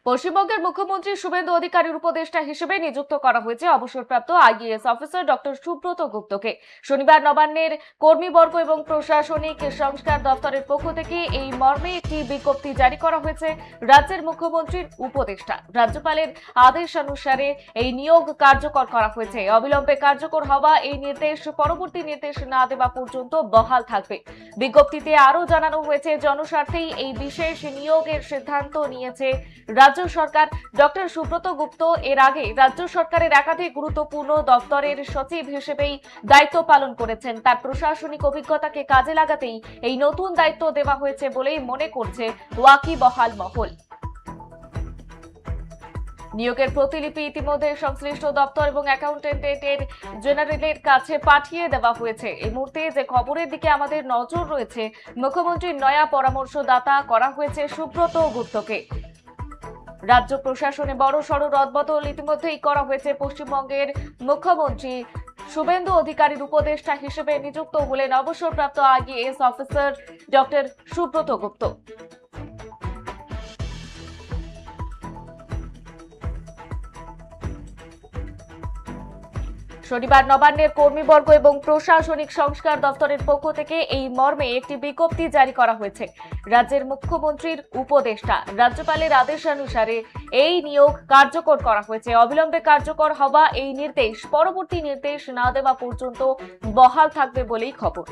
পশ্চিমবঙ্গের মুখ্যমন্ত্রী শুভেন্দু অধিকারীর উপদেষ্টা হিসেবে নিযুক্ত করা হয়েছে অবসরপ্রাপ্ত আইএএস অফিসার ডক্টর সুব্রত গুপ্তকে। শনিবার নবান্নের কর্মীবর্গ এবং প্রশাসনিক সংস্কার দপ্তরের পক্ষ থেকে এই মর্মে একটি বিজ্ঞপ্তি জারি করা হয়েছে। রাজ্যের মুখ্যমন্ত্রীর উপদেষ্টা রাজ্যপালের আদেশ অনুসারে এই নিয়োগ কার্যকর করা হয়েছে। অবিলম্বে কার্যকর হওয়া এই নির্দেশ পরবর্তী নির্দেশ না দেওয়া পর্যন্ত বহাল থাকবে। বিজ্ঞপ্তিতে আরও জানানো হয়েছে, জনস্বার্থেই এই বিশেষ নিয়োগের সিদ্ধান্ত নিয়েছে রাজ্য সরকার। ডক্টর সুব্রত গুপ্ত এর আগে রাজ্য সরকারের একাধিক গুরুত্বপূর্ণ দপ্তরের সচিব হিসেবেই দায়িত্ব পালন করেছেন। তার প্রশাসনিক অভিজ্ঞতাকে কাজে লাগাতেই এই নতুন দায়িত্ব দেওয়া হয়েছে বলেই মনে করছে ওয়াকিবহাল মহল। নিয়োগের প্রতিলিপি ইতিমধ্যে সংশ্লিষ্ট দপ্তর এবং অ্যাকাউন্টেন্টের জেনারেলের কাছে পাঠিয়ে দেওয়া হয়েছে। এই মুহূর্তে যে খবরের দিকে আমাদের নজর রয়েছে, মুখ্যমন্ত্রীর নয়া পরামর্শদাতা করা হয়েছে সুব্রত গুপ্তকে। রাজ্য প্রশাসনে বড় সড় রদবদল ইতিমধ্যেই করা হয়েছে। পশ্চিমবঙ্গের মুখ্যমন্ত্রী শুভেন্দু অধিকারীর উপদেষ্টা হিসেবে নিযুক্ত হলেন অবসরপ্রাপ্ত আইএএস অফিসার ডক্টর সুব্রত গুপ্ত। শনিবার নবান্নের কর্মীবর্গ এবং প্রশাসনিক সংস্কার দপ্তরের পক্ষ থেকে এই মর্মে একটি বিজ্ঞপ্তি জারি করা হয়েছে। রাজ্যের মুখ্যমন্ত্রীর উপদেষ্টা রাজ্যপালের আদেশানুসারে এই নিয়োগ কার্যকর করা হয়েছে। অবিলম্বে কার্যকর হওয়া এই নির্দেশ পরবর্তী নির্দেশ না দেওয়া পর্যন্ত বহাল থাকবে বলেই খবর।